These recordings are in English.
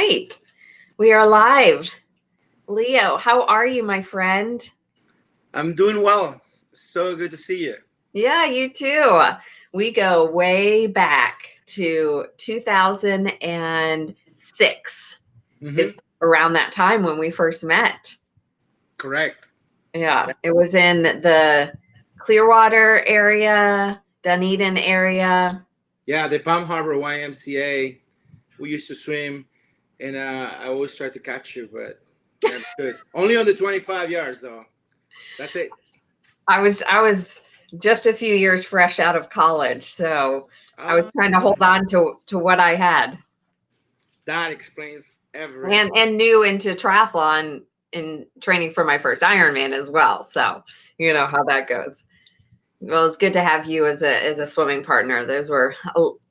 right. We are live. Leo, how are you, my friend? I'm doing well. So good to see you. Yeah, you too. We go way back to 2006 is Mm-hmm. around that time when we first met. Correct. Yeah, it was in the Clearwater area, Dunedin area. Yeah, the Palm Harbor YMCA. We used to swim, and I always tried to catch you, but never could. Only on the 25 yards, though. That's it. I was just a few years fresh out of college, so I was Uh, trying to hold on to what I had. that explains everything. And new into triathlon in training for my first Ironman as well. So you know how that goes. Well, it's good to have you as a swimming partner. Those were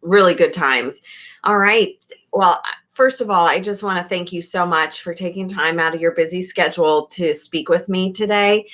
really good times. All right. Well, first of all, I just want to thank you so much for taking time out of your busy schedule to speak with me today.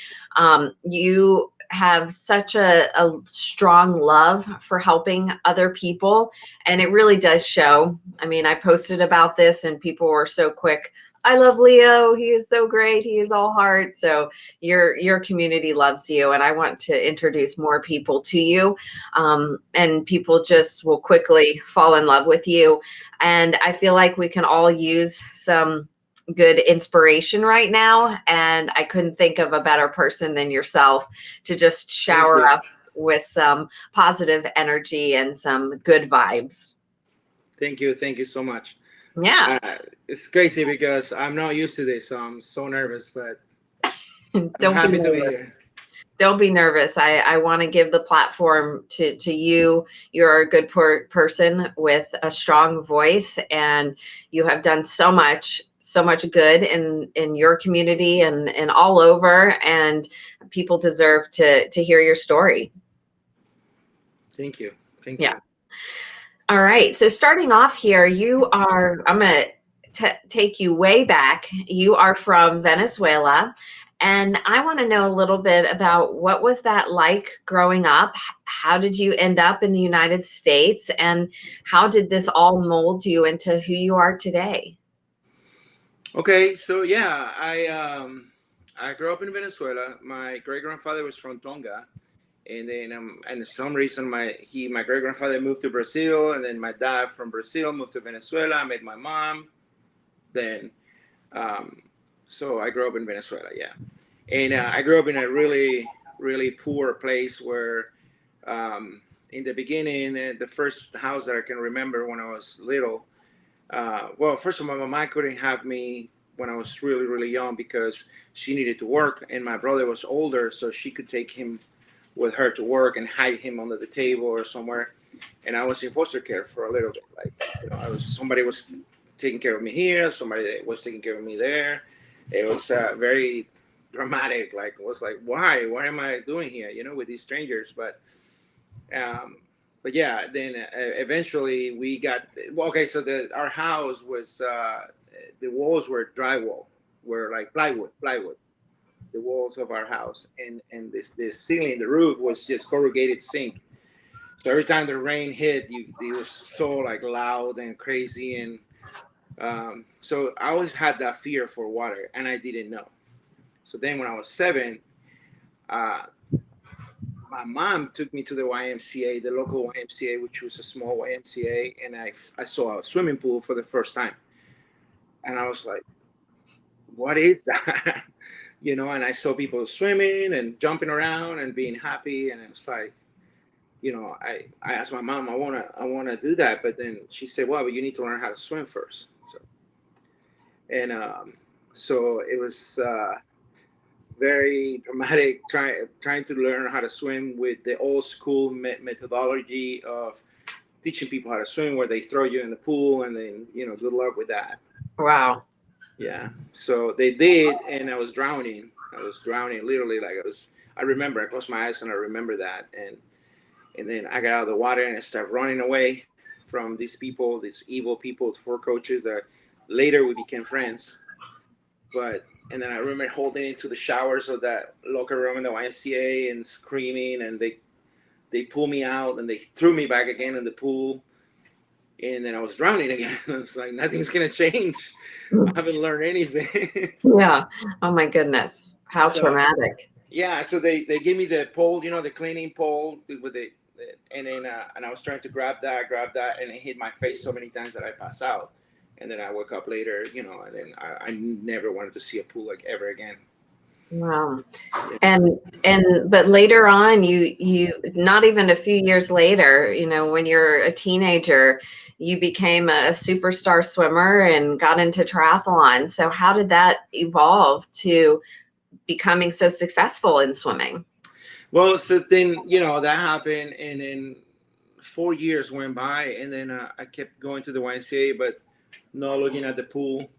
You have such a strong love for helping other people, and it really does show. I mean, I posted about this, and people were so quick. I love Leo. He is so great. He is all heart. So your community loves you, and I want to introduce more people to you, and people just will quickly fall in love with you. And I feel like we can all use some good inspiration right now, and I couldn't think of a better person than yourself to just Thank shower you. up with some positive energy and some good vibes. Thank you. Thank you so much. Yeah. Uh, it's crazy because I'm not used to this, so I'm so nervous, but I'm Don't be happy to be nervous. here. Don't be nervous. I want to give the platform to you. You're a good person with a strong voice, and you have done so much good in your community and all over. And people deserve to hear your story. Thank you. Thank Yeah. you. All right. So starting off here, I'm going to take you way back. You are from Venezuela. And I want to know a little bit about what was that like growing up? How did you end up in the United States? And how did this all mold you into who you are today? Okay, so yeah, I grew up in Venezuela. My great grandfather was from Tonga, and then and some reason my great grandfather moved to Brazil, and then my dad from Brazil moved to Venezuela. I met my mom. Then, um, so I grew up in Venezuela. Yeah, and I grew up in a really poor place where, in the beginning, the first house that I can remember when I was little. Well, first of all, my mom couldn't have me when I was really young because she needed to work, and my brother was older, so she could take him with her to work and hide him under the table or somewhere. And I was in foster care for a little bit. Like, I was somebody was taking care of me here, somebody was taking care of me there. It was very dramatic. Like, it was like, why? What am I doing here? With these strangers. Um, but yeah, then eventually we got well, okay. So our house was the walls were drywall, were like plywood. The walls of our house, and this ceiling, the roof was just corrugated zinc. So every time the rain hit, it was so like loud and crazy, and so I always had that fear for water, and I didn't know. So then when I was 7, uh, my mom took me to the YMCA, the local YMCA, which was a small YMCA, and I saw a swimming pool for the first time, and I was like, "What is that?" And I saw people swimming and jumping around and being happy, and it was like, I asked my mom, I wanna do that, but then she said, "Well, but you need to learn how to swim first." So it was very dramatic trying to learn how to swim with the old school methodology of teaching people how to swim, where they throw you in the pool and then good luck with that. Wow. Yeah, so they did, and I was drowning literally. Like, I remember, I closed my eyes and I remember that, and then I got out of the water and I started running away from these people, these evil people, 4 coaches that later we became friends. And then I remember holding into the showers of that locker room in the YMCA and screaming, and they pulled me out and they threw me back again in the pool. and then I was drowning again. I was like, nothing's gonna change. I haven't learned anything. Yeah. Oh my goodness. How So traumatic. yeah, so they gave me the pole, the cleaning pole with and then and I was trying to grab that, and it hit my face so many times that I passed out. And then I woke up later, and then I never wanted to see a pool like ever again. Wow. Yeah. And but later on, you not even a few years later, when you're a teenager, you became a superstar swimmer and got into triathlon. So how did that evolve to becoming so successful in swimming? Well, so then that happened, and then 4 years went by, and then I kept going to the YMCA, but not looking at the pool.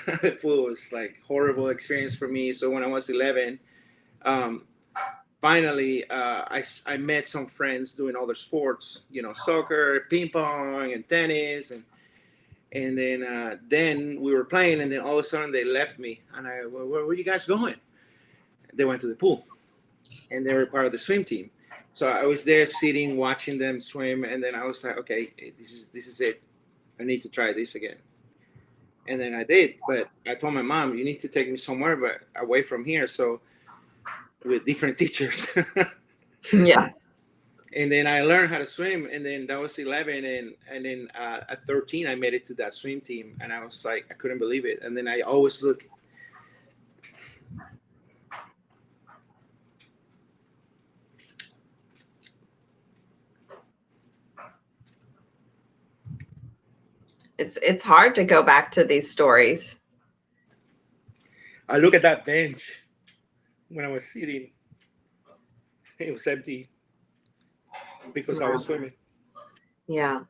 The pool was like horrible experience for me. So when I was 11, um, finally, I met some friends doing other sports, soccer, ping pong, and tennis, and then we were playing, and then all of a sudden they left me, and where are you guys going? They went to the pool, and they were part of the swim team. So I was there sitting, watching them swim, and then I was like, okay, this is it. I need to try this again. And then I did, but I told my mom, you need to take me somewhere, but away from here. So with different teachers. Yeah. And then I learned how to swim, and then that was 11, and then at 13 I made it to that swim team, and I was like, I couldn't believe it. And then I always look. It's hard to go back to these stories. I look at that bench when I was sitting. It was empty because I was Wow. swimming. Yeah.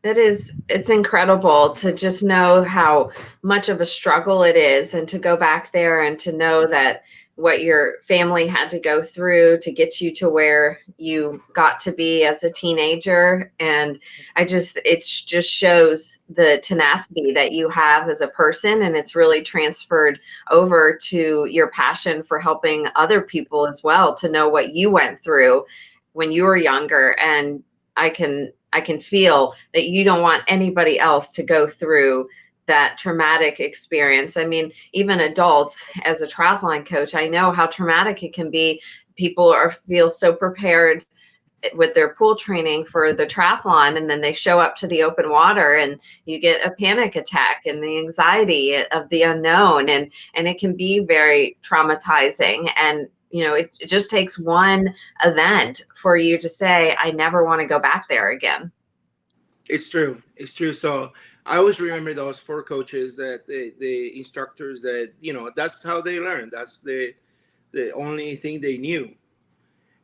It's incredible to just know how much of a struggle it is, and to go back there and to know that what your family had to go through to get you to where you got to be as a teenager. And it just shows the tenacity that you have as a person, and it's really transferred over to your passion for helping other people as well, to know what you went through when you were younger. And I can feel that you don't want anybody else to go through that traumatic experience. I mean, even adults, as a triathlon coach, I know how traumatic it can be. People feel so prepared with their pool training for the triathlon, and then they show up to the open water and you get a panic attack and the anxiety of the unknown, and it can be very traumatizing. And it just takes one event for you to say, I never want to go back there again. It's true. It's true. So I always remember those four coaches, that the instructors, that that's how they learn. That's the only thing they knew.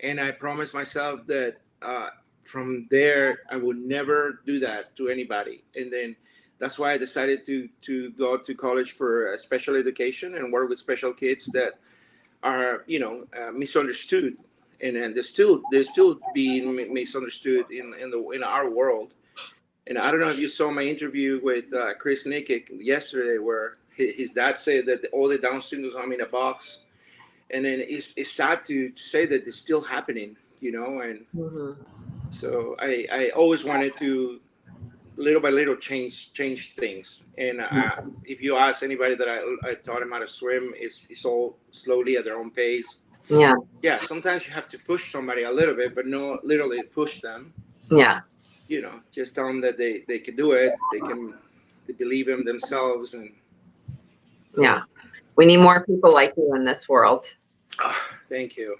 And I promised myself that from there I would never do that to anybody. And then that's why I decided to go to college for special education and work with special kids that are misunderstood, and they're still being misunderstood in our world. And I don't know if you saw my interview with Chris Nikic yesterday, where his dad said that all the Down syndromes are in a box, and then it's sad to say that it's still happening, and Mhm. so I always wanted to little by little change things. And if you ask anybody that I taught them how to swim, it's all slowly at their own pace. Yeah. Yeah, sometimes you have to push somebody a little bit, but no literally push them. Yeah. Just tell them that they can do it. They believe in themselves. And Yeah. We need more people like you in this world. thank you.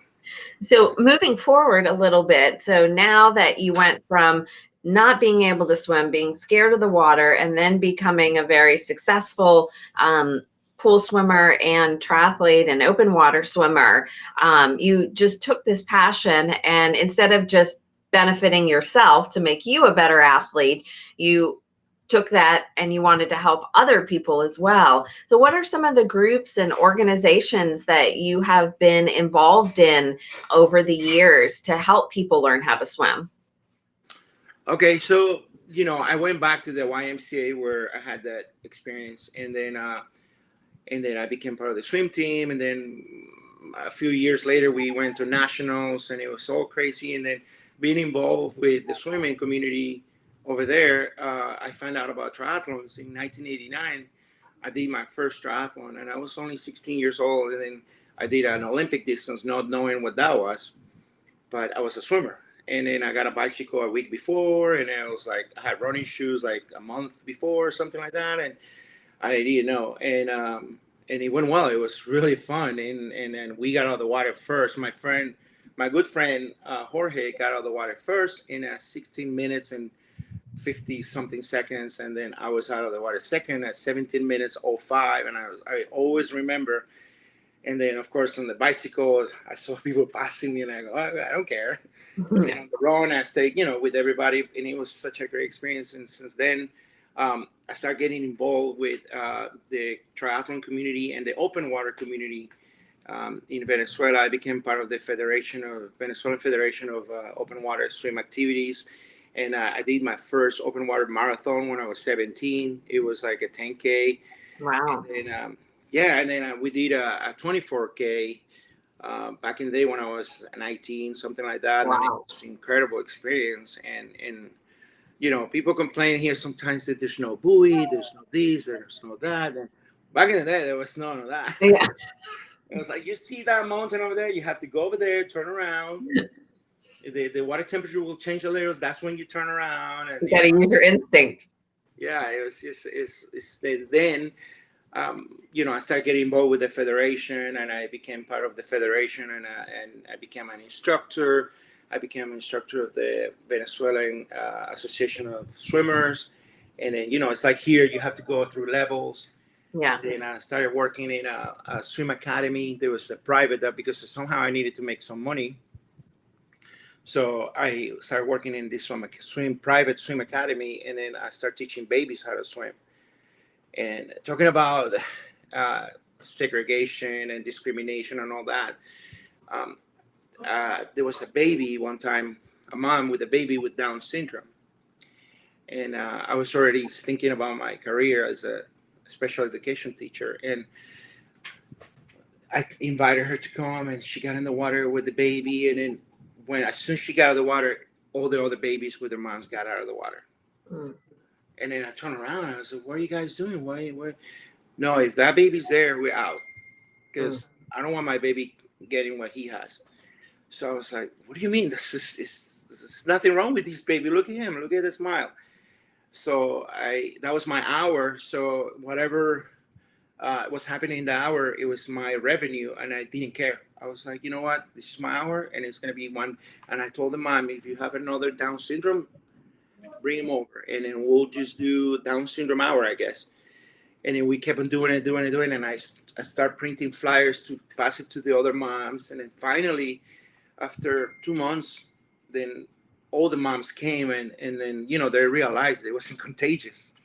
So moving forward a little bit, so now that you went from not being able to swim, being scared of the water, and then becoming a very successful pool swimmer and triathlete and open water swimmer, you just took this passion, and instead of just benefiting yourself to make you a better athlete, you took that and you wanted to help other people as well. So what are some of the groups and organizations that you have been involved in over the years to help people learn how to swim? Okay, so I went back to the YMCA where I had that experience, and then I became part of the swim team, and then a few years later we went to nationals, and it was all crazy. And then being involved with the swimming community over there, I found out about triathlons in 1989. I did my first triathlon, and I was only 16 years old. And then I did an Olympic distance, not knowing what that was, but I was a swimmer. And then I got a bicycle a week before, and I was like, I had running shoes like a month before, something like that, and I didn't know. And it went well. It was really fun, and then we got out of the water first. My good friend Jorge got out of the water first in 16 minutes and 50 something seconds, and then I was out of the water second at 17 minutes 05, and I always remember. And then of course on the bicycle I saw people passing me, and I go, I don't care. And then on the run I stayed, with everybody, and it was such a great experience. And since then, I started getting involved with the triathlon community and the open water community in Venezuela. I became part of the Venezuelan Federation of Open Water Swim Activities. And I did my first open water marathon when I was 17. It was like a 10K. Wow. And then we did a 24K back in the day when I was 19, something like that. Wow. And it was an incredible experience. And people complain here sometimes that there's no buoy, there's no this, there's no that. And back in the day, there was none of that. Yeah. It was like, you see that mountain over there, you have to go over there, turn around. The water temperature will change a little. That's when you turn around. And You got to use your instinct. Yeah, it was then. I started getting involved with the federation, and I became part of the federation, and I became an instructor. I became an instructor of the Venezuelan Association of Swimmers. And then, it's like here, you have to go through levels. Yeah. Then I started working in a swim academy. There was a private, because somehow I needed to make some money. So I started working in this private swim academy, and then I started teaching babies how to swim. And talking about segregation and discrimination and all that, there was a baby one time, a mom with a baby with Down syndrome. And I was already thinking about my career as a special education teacher. And I invited her to come, and she got in the water with the baby. And then as soon as she got out of the water, all the other babies with their moms got out of the water. Mm. And then I turned around and I was like, what are you guys doing? No, if that baby's there, we're out. Because I don't want my baby getting what he has. So I was like, what do you mean? There's nothing wrong with this baby. Look at him. Look at the smile. So that was my hour. So whatever was happening in the hour, it was my revenue, and I didn't care. I was like, you know what? This is my hour, and it's going to be one. And I told the mom, if you have another Down syndrome, bring him over, and then we'll just do Down syndrome hour, I guess. And then we kept on doing it. And I started printing flyers to pass it to the other moms. And then finally, after 2 months, then all the moms came, and then, they realized it wasn't contagious.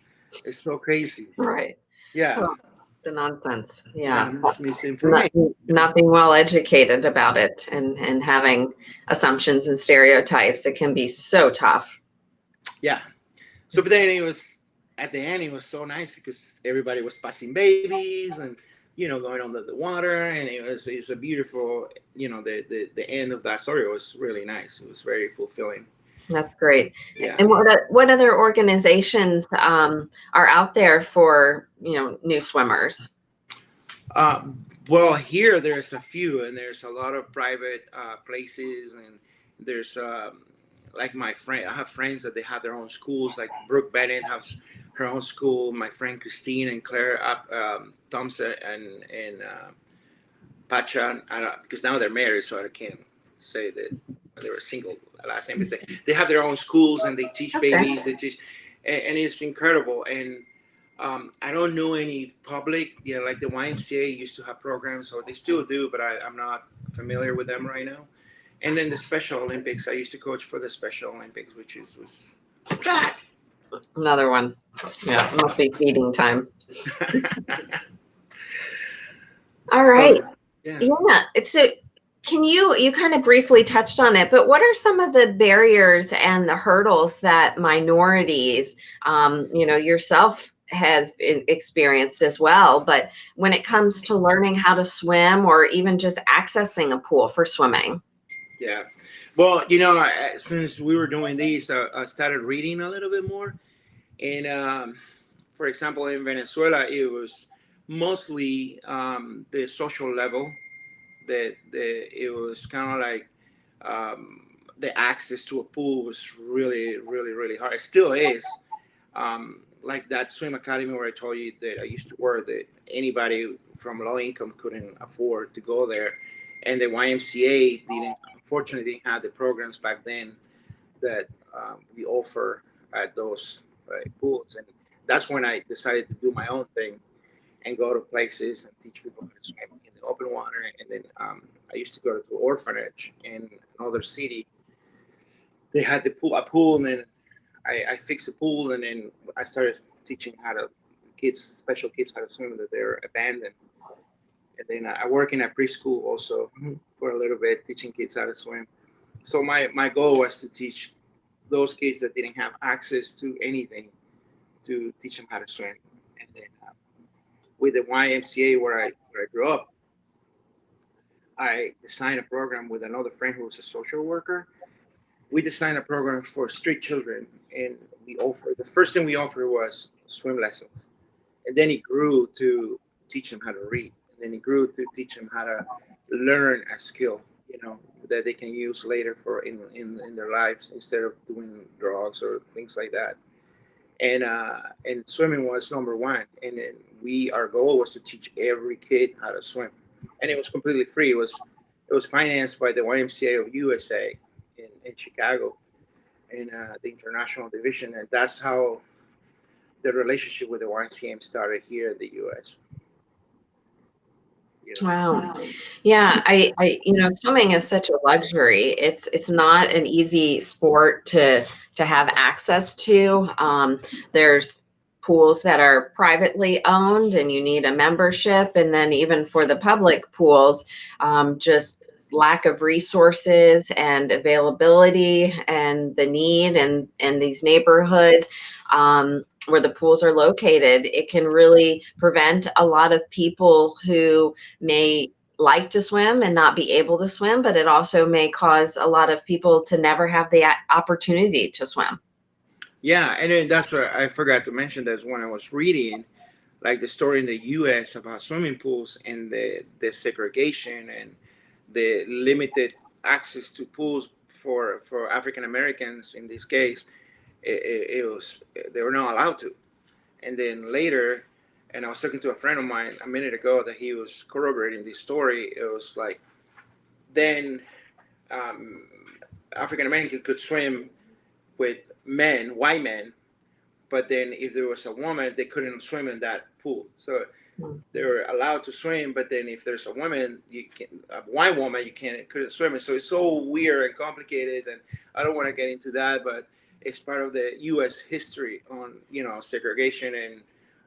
It's so crazy. Right. Yeah. Well, the nonsense. Yeah. Misinformation. Not being well educated about it, and having assumptions and stereotypes. It can be so tough. Yeah. So, but then at the end, it was so nice because everybody was passing babies and, going under the water. And it's a beautiful, the end of that story was really nice. It was very fulfilling. That's great. Yeah. And what other organizations are out there for, new swimmers? Well, here there's a few, and there's a lot of private places, and there's like my friend. I have friends that they have their own schools. Like Brooke Bennett has her own school. My friend Christine and Claire Thompson and Pacha, because now they're married, so I can't say that they were single last name. They have their own schools, and they teach babies. They teach, and it's incredible. And I don't know any public, like the YMCA used to have programs, or they still do, but I'm not familiar with them right now. And then the Special Olympics, I used to coach for the Special Olympics, which was God. Another one. Yeah, it must be feeding time. All right. Yeah. So can you kind of briefly touched on it, but what are some of the barriers and the hurdles that minorities, yourself has experienced as well, but when it comes to learning how to swim or even just accessing a pool for swimming? Yeah. Well, since we were doing these, I started reading a little bit more. And for example, in Venezuela, it was mostly the social level that it was kind of like the access to a pool was really, really, really hard. It still is. Like that swim academy where I told you that I used to work, that anybody from low income couldn't afford to go there, and the YMCA didn't, unfortunately, didn't have the programs back then that we offer at those pools, and that's when I decided to do my own thing and go to places and teach people how to swim in the open water. And then I used to go to the orphanage in another city. They had a pool, and then I fixed the pool, and then I started teaching how to special kids how to swim that they're abandoned. And then I work in a preschool also for a little bit, teaching kids how to swim. So my goal was to teach those kids that didn't have access to anything, to teach them how to swim. And then with the YMCA where I grew up, I designed a program with another friend who was a social worker. We designed a program for street children, and the first thing we offered was swim lessons, and then it grew to teach them how to read, and then it grew to teach them how to learn a skill, that they can use later for in their lives instead of doing drugs or things like that. And swimming was number one, and then our goal was to teach every kid how to swim, and it was completely free. It was financed by the YMCA of USA in Chicago, in the international division, and that's how the relationship with the YMCA started here in the US. Wow. Yeah, swimming is such a luxury. It's not an easy sport to have access to. There's pools that are privately owned and you need a membership, and then even for the public pools, just lack of resources and availability and the need and these neighborhoods. Where the pools are located, it can really prevent a lot of people who may like to swim and not be able to swim, but it also may cause a lot of people to never have the opportunity to swim. Yeah, and then that's what I forgot to mention. That when I was reading, like the story in the U.S. about swimming pools and the segregation and the limited access to pools for African Americans in this case, it was they were not allowed to. And then later, and I was talking to a friend of mine a minute ago that he was corroborating this story. It was like then um, African American could swim with men, white men, but then if there was a woman, they couldn't swim in that pool. So they were allowed to swim, but then if there's a woman, a white woman, couldn't swim. And so it's so weird and complicated, and I don't want to get into that, but it's part of the U.S. history on segregation and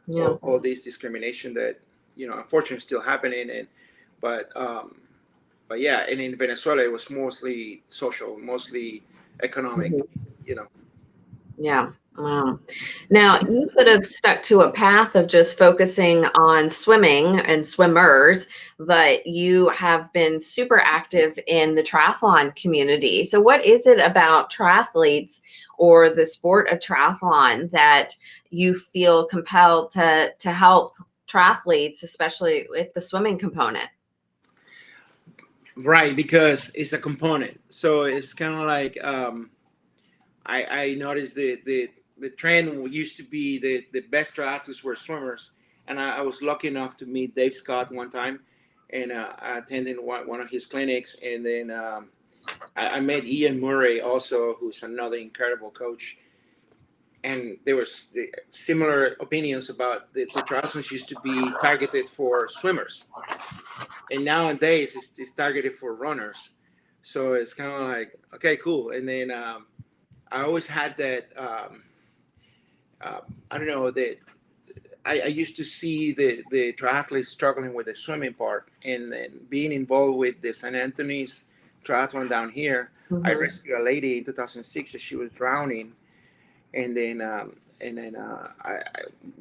Yeah. all this discrimination that unfortunately is still happening. And but yeah, and in Venezuela it was mostly social, mostly economic. Mhm. You know. Yeah. Wow. Now, you could have stuck to a path of just focusing on swimming and swimmers, but you have been super active in the triathlon community. So, what is it about triathletes or the sport of triathlon that you feel compelled to help triathletes, especially with the swimming component? Right, because it's a component. So it's kind of like I noticed the trend used to be the best triathletes were swimmers, and I was lucky enough to meet Dave Scott one time, and I attended one of his clinics, and then I met Ian Murray also, who's another incredible coach, and there was similar opinions about the triathlons used to be targeted for swimmers, and nowadays it's targeted for runners. So it's kind of like, okay, cool. And then I always had that. I don't know that I used to see the triathletes struggling with the swimming part, and then being involved with the St. Anthony's triathlon down here. I Mhm. rescued a lady in 2006 as she was drowning, and then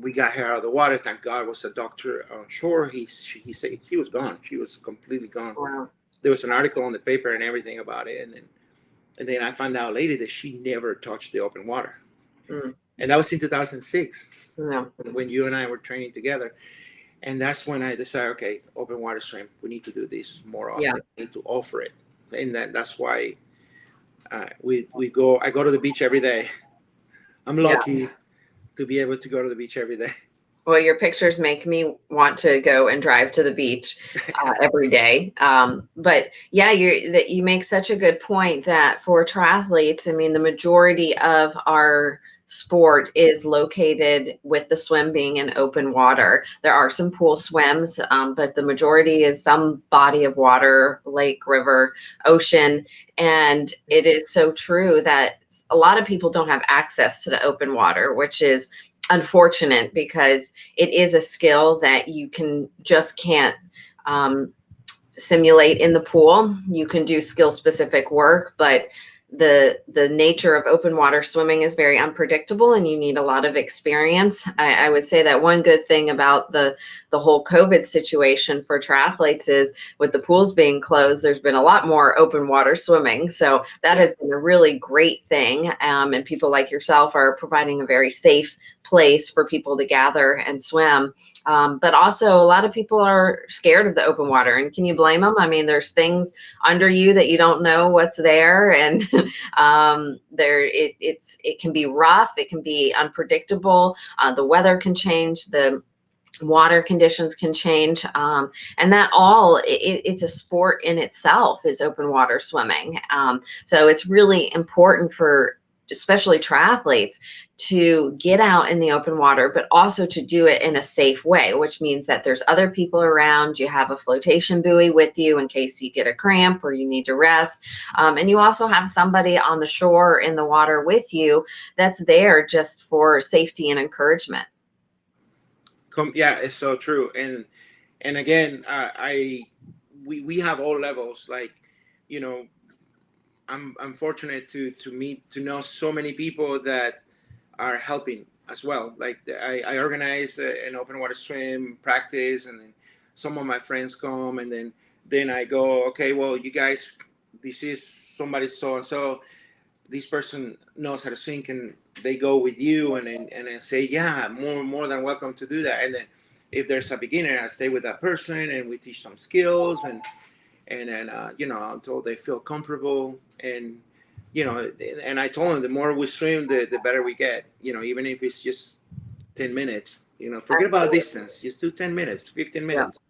we got her out of the water. Thank God, was a doctor on shore. He said she was gone. She was completely gone. Wow. There was an article on the paper and everything about it, and then And then I found out later that she never touched the open water. Mm. And that was in 2006 Yeah. when you and I were training together. And that's when I decided, okay, open water swim, we need to do this more often. Yeah. We need to offer it. And that's why I go to the beach every day. I'm Yeah. lucky to be able to go to the beach every day. Well, your pictures make me want to go and drive to the beach every day. But yeah, you make such a good point that for triathletes, I mean, the majority of our sport is located with the swim being in open water. There are some pool swims, but the majority is some body of water, lake, river, ocean. And it is so true that a lot of people don't have access to the open water, which is unfortunate because it is a skill that you can't simulate in the pool. You can do skill specific work, but the nature of open water swimming is very unpredictable and you need a lot of experience. I would say that one good thing about the whole COVID situation for triathletes is with the pools being closed, there's been a lot more open water swimming. So that Yeah. has been a really great thing. And people like yourself are providing a very safe place for people to gather and swim. But also a lot of people are scared of the open water, and can you blame them? I mean, there's things under you that you don't know what's there, and it can be rough, it can be unpredictable. The weather can change, the water conditions can change, and that all it's a sport in itself is open water swimming. So it's really important for especially triathletes to get out in the open water, but also to do it in a safe way, which means that there's other people around, you have a flotation buoy with you in case you get a cramp or you need to rest, and you also have somebody on the shore or in the water with you that's there just for safety and encouragement. Yeah, it's so true. And again, we have all levels. Like, you know, I'm fortunate to know so many people that are helping as well. Like I organize an open water swim practice, and then some of my friends come, and then I go, okay, well, you guys, this is somebody so and so. This person knows how to swim, and they go with you, and I say, yeah, more than welcome to do that. And then if there's a beginner, I stay with that person, and we teach some skills, and then until they feel comfortable. And and I told them the more we swim, the better we get. Even if it's just 10 minutes. Forget about Absolutely. distance. Just do 10 minutes, 15 Yeah. minutes.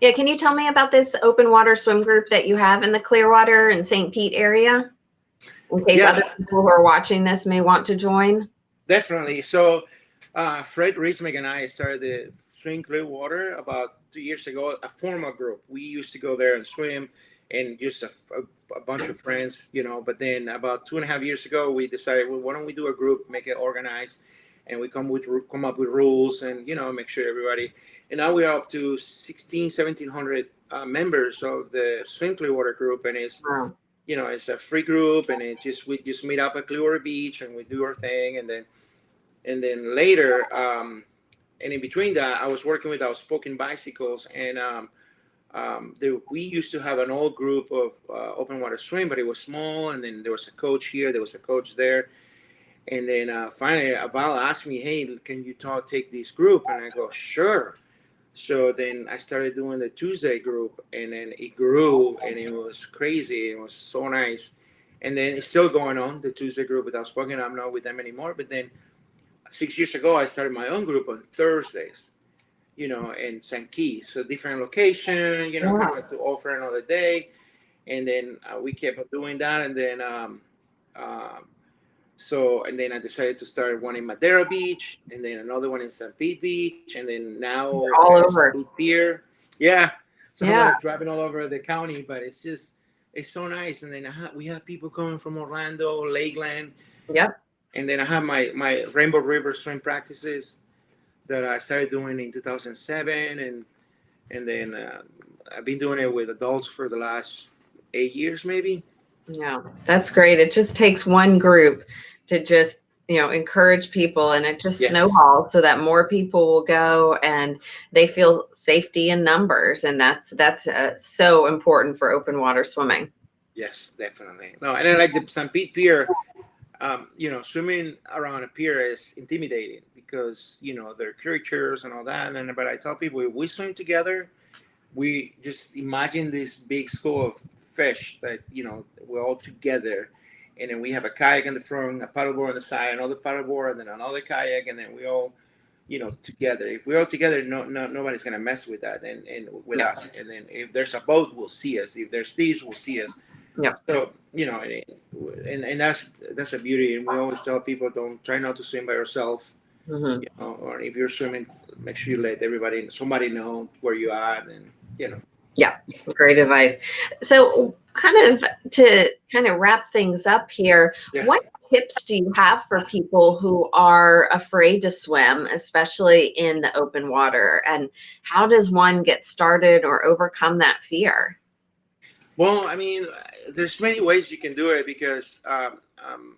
Yeah, can you tell me about this open water swim group that you have in the Clearwater and St. Pete area, in case other Yeah, people who are watching this may want to join? definitely. So Fred Reismick and I started the Swim Clearwater about 2 years ago, a formal group. We used to go there and swim, and just a bunch of friends, But then about 2.5 years ago, we decided, well, why don't we do a group, make it organized, and we come up with rules, and make sure everybody. And now we are up to 1,700 members of the Swim Clearwater group, and Wow. it's a free group, and we just meet up at Clearwater Beach, and we do our thing, and then later, and in between that, I was working with Outspoken Bicycles, and we used to have an old group of open water swim, but it was small, and then there was a coach here, there was a coach there, and then finally, Val asked me, "Hey, can you take this group?" And I go, "Sure." So then I started doing the Tuesday group, and then it grew, and it was crazy. It was so nice, and then it's still going on. The Tuesday group with Outspoken, I'm not with them anymore, but then 6 years ago, I started my own group on Thursdays, in St. Key. So different location, kind of Yeah. like to offer another day. And then we kept doing that. And then, and then I decided to start one in Madeira Beach, and then another one in St. Pete Beach. And then now All St. over. Pete Pier. Yeah. So I'm Yeah. like driving all over the county, but it's so nice. And then we have people coming from Orlando, Lakeland. Yep. And then I have my Rainbow River swim practices that I started doing in 2007, and then I've been doing it with adults for the last 8 years, maybe. Yeah, that's great. It just takes one group to just, encourage people, and it just Yes, snowballs so that more people will go and they feel safety in numbers. And that's so important for open water swimming. Yes, definitely. No, and I like the St. Pete Pier. Swimming around a pier is intimidating because there are creatures and all that. And but I tell people, if we swim together, we just imagine this big school of fish that we're all together, and then we have a kayak in the front, a paddleboard on the side, another paddleboard, and then another kayak, and then we all together. If we're all together, nobody's gonna mess with that and with Yeah. us. And then if there's a boat, will see us. If there's thieves, will see us. Yeah. So and that's a beauty. And we always tell people, don't try not to swim by yourself. Hmm. Or if you're swimming, make sure you let somebody know where you are, and Yeah, great advice. So, to wrap things up here, yeah. what tips do you have for people who are afraid to swim, especially in the open water? And how does one get started or overcome that fear? Well, I mean, there's many ways you can do it because I'm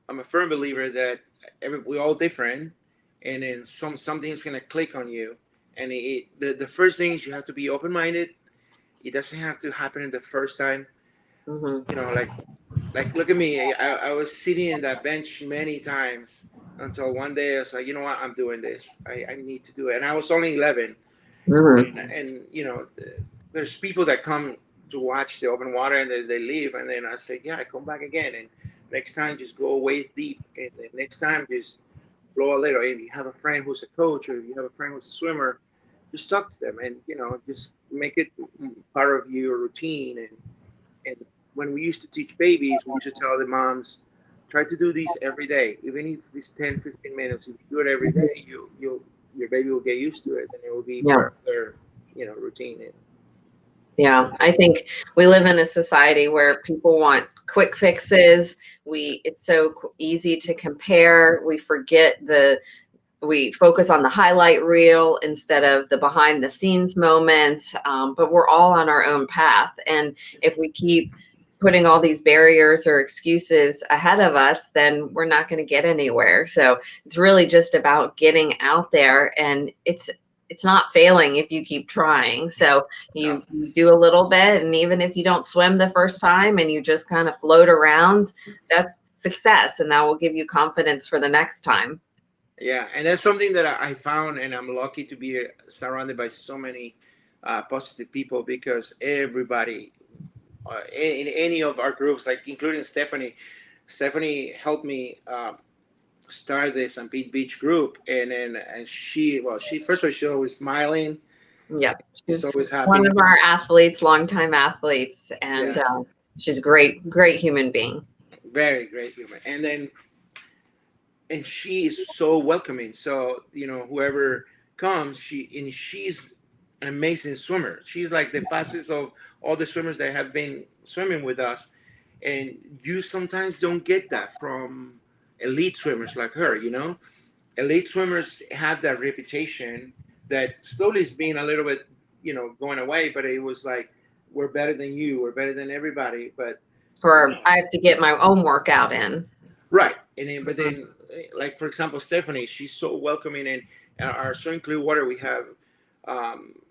a firm believer that we're all different, and then something's gonna click on you. And the first thing is you have to be open minded. It doesn't have to happen in the first time. Hmm. Like look at me. I was sitting in that bench many times until one day I was like, you know what, I'm doing this. I need to do it. And I was only 11, Hmm. and there's people that come to watch the open water, and they leave, and then I say, yeah, I come back again, and next time just go waist deep, and then next time just blow a little. If you have a friend who's a coach, or if you have a friend who's a swimmer, just talk to them, and just make it part of your routine. And when we used to teach babies, we used to tell the moms, try to do this every day, even if it's 10-15 minutes. If you do it every day, your baby will get used to it, and it will be Yeah. part of their routine. And Yeah, I think we live in a society where people want quick fixes. It's so easy to compare. We focus on the highlight reel instead of the behind the scenes moments. But we're all on our own path. And if we keep putting all these barriers or excuses ahead of us, then we're not going to get anywhere. So it's really just about getting out there, and it's not failing if you keep trying. So uh, you do a little bit, and even if you don't swim the first time and you just kind of float around, that's success, and that will give you confidence for the next time. yeah, and that's something that I found, and I'm lucky to be surrounded by so many positive people, because everybody in any of our groups, like including Stephanie helped me start the St. Pete Beach group, and she first of all, she's always smiling, Yep. she's She's always one happy. of our athletes, longtime athletes, and Yeah, she's a great, great human being. very great human. And she is so welcoming. So whoever comes, she's an amazing swimmer. She's like the fastest of all the swimmers that have been swimming with us, and you sometimes don't get that from elite swimmers like her. Elite swimmers have that reputation that slowly is being a little bit going away, but it was like, we're better than you, we're better than everybody. But Or I have to get my own workout in. right. And then, but Mhm. then, like for example, Stephanie, she's so welcoming. And our swim Clearwater, we have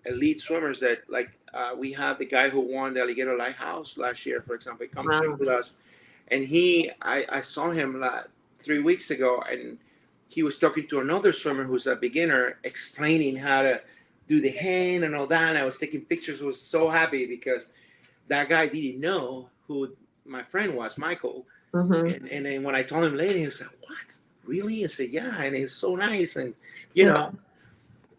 elite swimmers that, like, we have the guy who won the Alligator Lighthouse last year, for example. He comes swim Wow. with us, and I saw him like 3 weeks ago, and he was talking to another swimmer who's a beginner, explaining how to do the hand and all that. And I was taking pictures. I was so happy because that guy didn't know who my friend was, Michael. Hmm. And then when I told him later, he was like, "What? Really?" I said, "Yeah." And it's so nice. And you Yeah, know,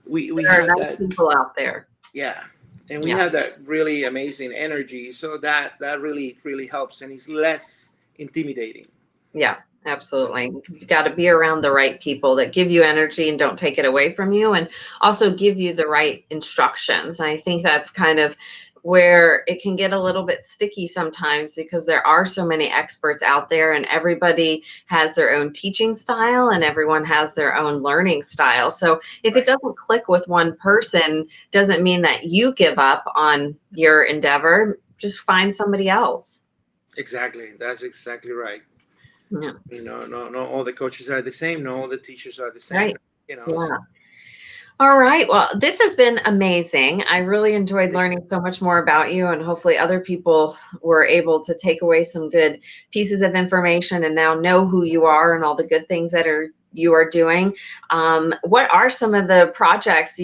we there are have nice that, people out there. yeah, and we Yeah. have that really amazing energy. So that really helps, and it's less intimidating. Yeah, absolutely. You got to be around the right people that give you energy and don't take it away from you, and also give you the right instructions. I think that's kind of where it can get a little bit sticky sometimes, because there are so many experts out there, and everybody has their own teaching style and everyone has their own learning style. So if it Right. doesn't click with one person, doesn't mean that you give up on your endeavor. Just find somebody else. Exactly. That's exactly right. Yeah. No, all the coaches are the same. No, all the teachers are the same. Right. You know. Yeah. All right. Well, this has been amazing. I really enjoyed learning so much more about you, and hopefully, other people were able to take away some good pieces of information and now know who you are and all the good things that you are doing. What are some of the projects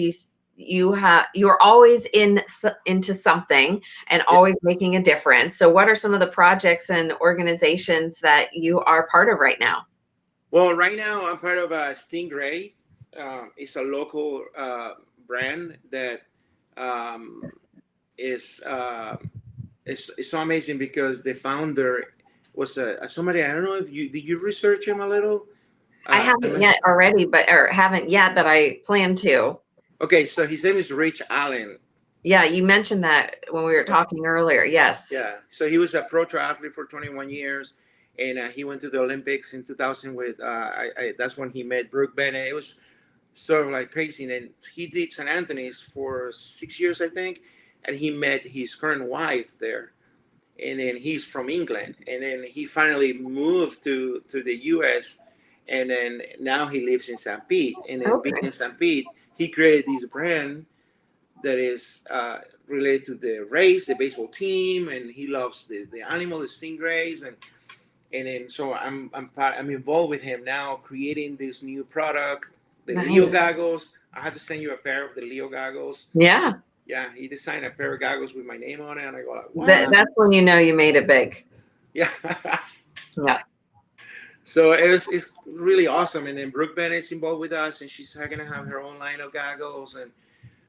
you have? You're always into something and Yeah. always making a difference. So, what are some of the projects and organizations that you are part of right now? Well, right now I'm part of Stingray. It's a local brand that um, is it's so amazing because the founder was somebody. I don't know if you did you research him a little. I I haven't mean, yet already, but or haven't yet, but I plan to. okay, so his name is Rich Allen. Yeah, you mentioned that when we were talking earlier. Yes. Yeah, so he was a pro triathlete for 21 years, and he went to the Olympics in 2000 with. That's when he met Brooke Bennett. It was sort of like crazy. And then he did St. Anthony's for 6 years, I think, and he met his current wife there. And then he's from England, and then he finally moved to the U.S. And then now he lives in St. Pete. And then being Okay. in St. Pete, he created this brand that is related to the race, the baseball team, and he loves the animal, the stingrays, and then so I'm involved with him now, creating this new product, the Leo Nice. goggles. I have to send you a pair of the Leo goggles. Yeah. Yeah, he designed a pair of goggles with my name on it, and I go like, That what? that's when you know you made it big. Yeah. Yeah. So it's really awesome. And then Brooke Bennett's involved with us, and she's gonna have her own line of goggles. And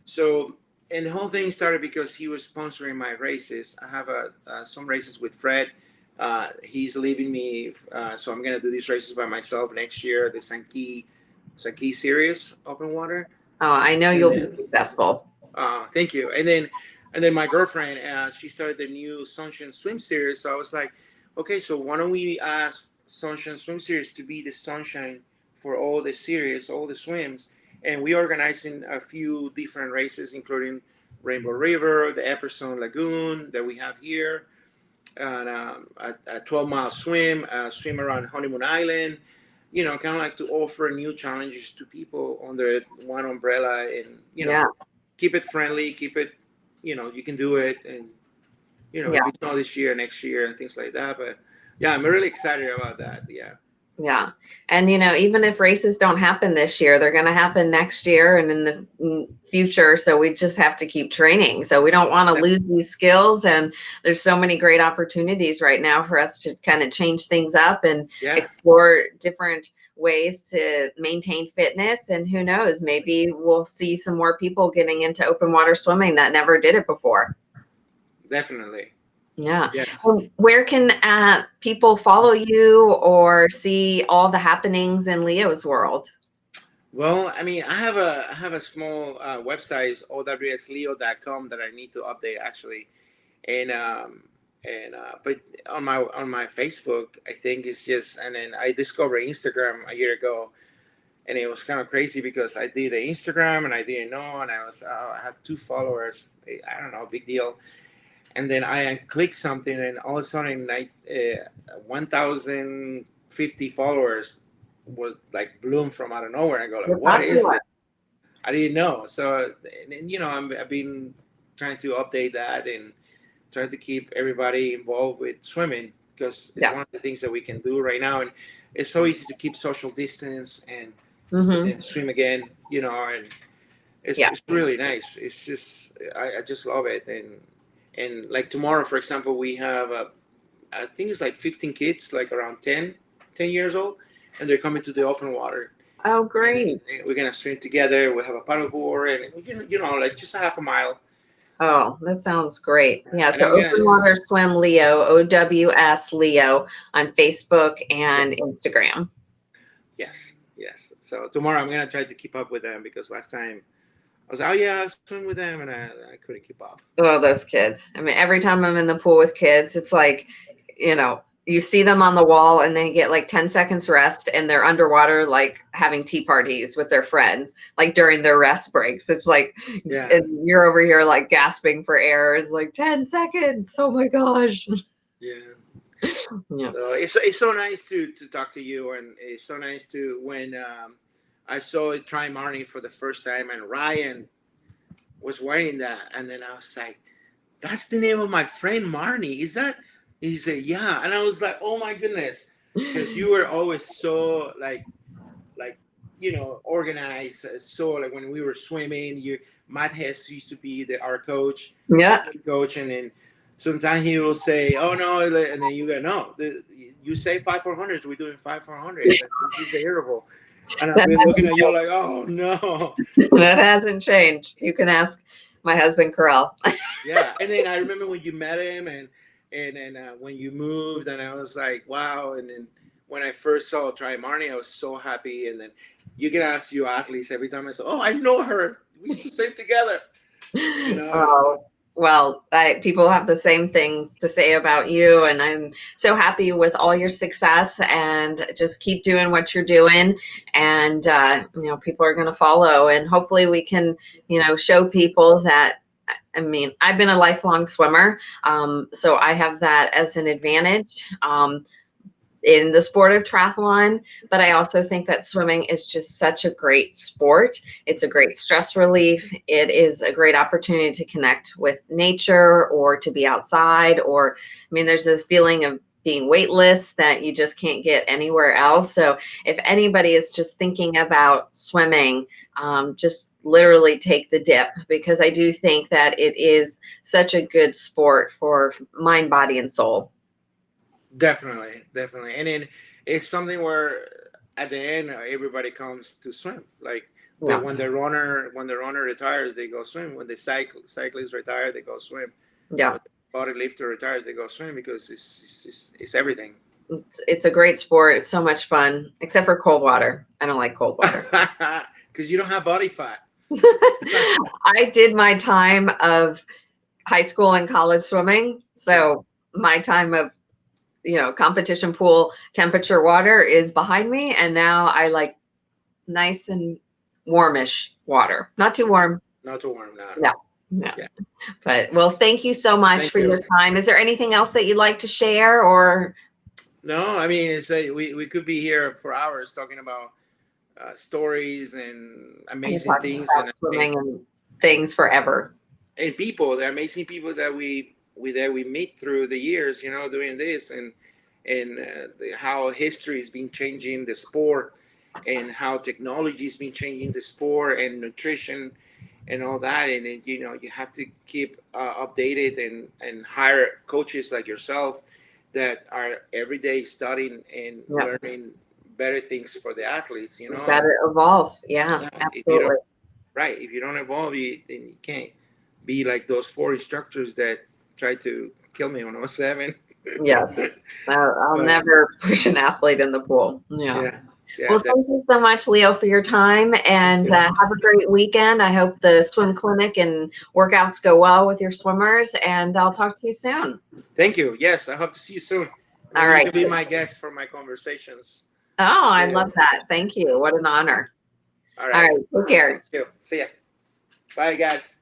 so, and the whole thing started because he was sponsoring my races. I have some races with Fred. He's leaving me, so I'm gonna do these races by myself next year. The Sanki series, open water, Oh, I know and you'll be then successful. thank you. And then my girlfriend, she started the new Sunshine Swim Series. So I was like, okay, so why don't we ask Sunshine Swim Series to be the sunshine for all the series, all the swims, and we organizing a few different races, including Rainbow River, the Epperson Lagoon that we have here, and a 12-mile swim, swim around Honeymoon Island. Kind of like to offer new challenges to people under one umbrella, and Yeah. keep it friendly, keep it, you can do it, and Yeah. if it's not this year, next year, and things like that. But yeah, I'm really excited about that. Yeah, Yeah. And, even if races don't happen this year, they're going to happen next year and in the future. So we just have to keep training. So we don't want to lose these skills. And there's so many great opportunities right now for us to kind of change things up and yeah, explore different ways to maintain fitness. And who knows, maybe we'll see some more people getting into open water swimming that never did it before. definitely. Yeah. Yes. Where can people follow you or see all the happenings in Leo's world? Well, I mean, I have a small website, it's owsleo.com, that I need to update actually, and but on my Facebook, I think it's just, and then I discovered Instagram a year ago, and it was kind of crazy because I did the Instagram and I didn't know, and I had 2 followers. I don't know, big deal. And then I clicked something, and all of a sudden, 1,050 followers was like bloom from out of nowhere. I go like, You're what is popular. this? I didn't know. So, and, I've been trying to update that and trying to keep everybody involved with swimming, because it's Yeah. one of the things that we can do right now, and it's so easy to keep social distance and Hmm. then swim again. And it's Yeah. it's really nice. It's just I just love it. And like tomorrow, for example, we have I think it's like 15 kids, like around 10 years old, and they're coming to the open water, Oh, and great. we're gonna swim together. We have a paddle board, and like just a half a mile. Oh, that sounds great. Yeah. And So I'm gonna Open Water Swim Leo, OWS Leo on Facebook Yeah, and Instagram. yes. So tomorrow I'm gonna try to keep up with them, because last time I was, oh yeah, I swim with them, and I couldn't keep up. Oh, those kids. I mean, every time I'm in the pool with kids, it's like, you see them on the wall and they get like 10 seconds rest and they're underwater, like having tea parties with their friends, like during their rest breaks. It's like, Yeah, and you're over here like gasping for air. It's like 10 seconds. Oh my gosh. yeah. Yeah. So it's so nice to talk to you, and it's so nice to when I saw it try Marnie for the first time, and Ryan was wearing that, and then I was like, "That's the name of my friend Marnie. Is that?" He said, "Yeah," and I was like, "Oh my goodness," because you were always so like organized. So like when we were swimming, you Matt Hess used to be our coach, Yeah. and then sometimes he will say, "Oh no," and then you go, "No, you say 5 400s, we're doing 5 400s. This is the interval." And I've That been looking hasn't, at you like, "Oh no." that hasn't changed. You can ask my husband, Corel. Yeah, and then I remember when you met him, and then when you moved, and I was like, "Wow!" And then when I first saw Try Marnie, I was so happy. And then you can ask you athletes every time I say, "Oh, I know her. We used to swim together." So, Oh, well, people have the same things to say about you, and I'm so happy with all your success. And just keep doing what you're doing, and people are going to follow. And hopefully, we can, show people that. I mean, I've been a lifelong swimmer, so I have that as an advantage. In the sport of triathlon, but I also think that swimming is just such a great sport. It's a great stress relief. It is a great opportunity to connect with nature or to be outside, or, I mean, there's this feeling of being weightless that you just can't get anywhere else. So if anybody is just thinking about swimming, just literally take the dip, because I do think that it is such a good sport for mind, body, and soul. definitely, and then it's something where at the end everybody comes to swim. Like Yeah. when the runner retires, they go swim. When the cyclist retire, they go swim. Yeah. When the body lifter retires, they go swim because it's everything. It's a great sport. It's so much fun, except for cold water. I don't like cold water. Because you don't have body fat. I did my time of high school and college swimming. So my time of, competition pool temperature water is behind me. And now I like nice and warmish water. Not too warm. Not too warm now. No. No. Yeah. But well, thank you so much Thank for you. your time. Is there anything else that you'd like to share, or No, I mean, we could be here for hours talking about stories and I can amazing talk things, about swimming and things forever? and people, the amazing people that we meet through the years, doing this, and how history has been changing the sport, and how technology has been changing the sport and nutrition and all that, and then, you have to keep updated and hire coaches like yourself that are every day studying and Yeah. learning better things for the athletes. You gotta evolve. Yeah, Yeah, if you don't absolutely. right, if you don't evolve, then you can't be like those four instructors that tried to kill me when I was 7. Yes. I'll But never push an athlete in the pool. Yeah. yeah, yeah, Well, thank you so much, Leo, for your time, and have a great weekend. I hope the swim clinic and workouts go well with your swimmers, and I'll talk to you soon. thank you. Yes, I hope to see you soon. All Maybe you right. can be my guest for my conversations. Oh, I Yeah. love that. Thank you. What an honor. All All right. right. Take care. See ya. Bye, guys.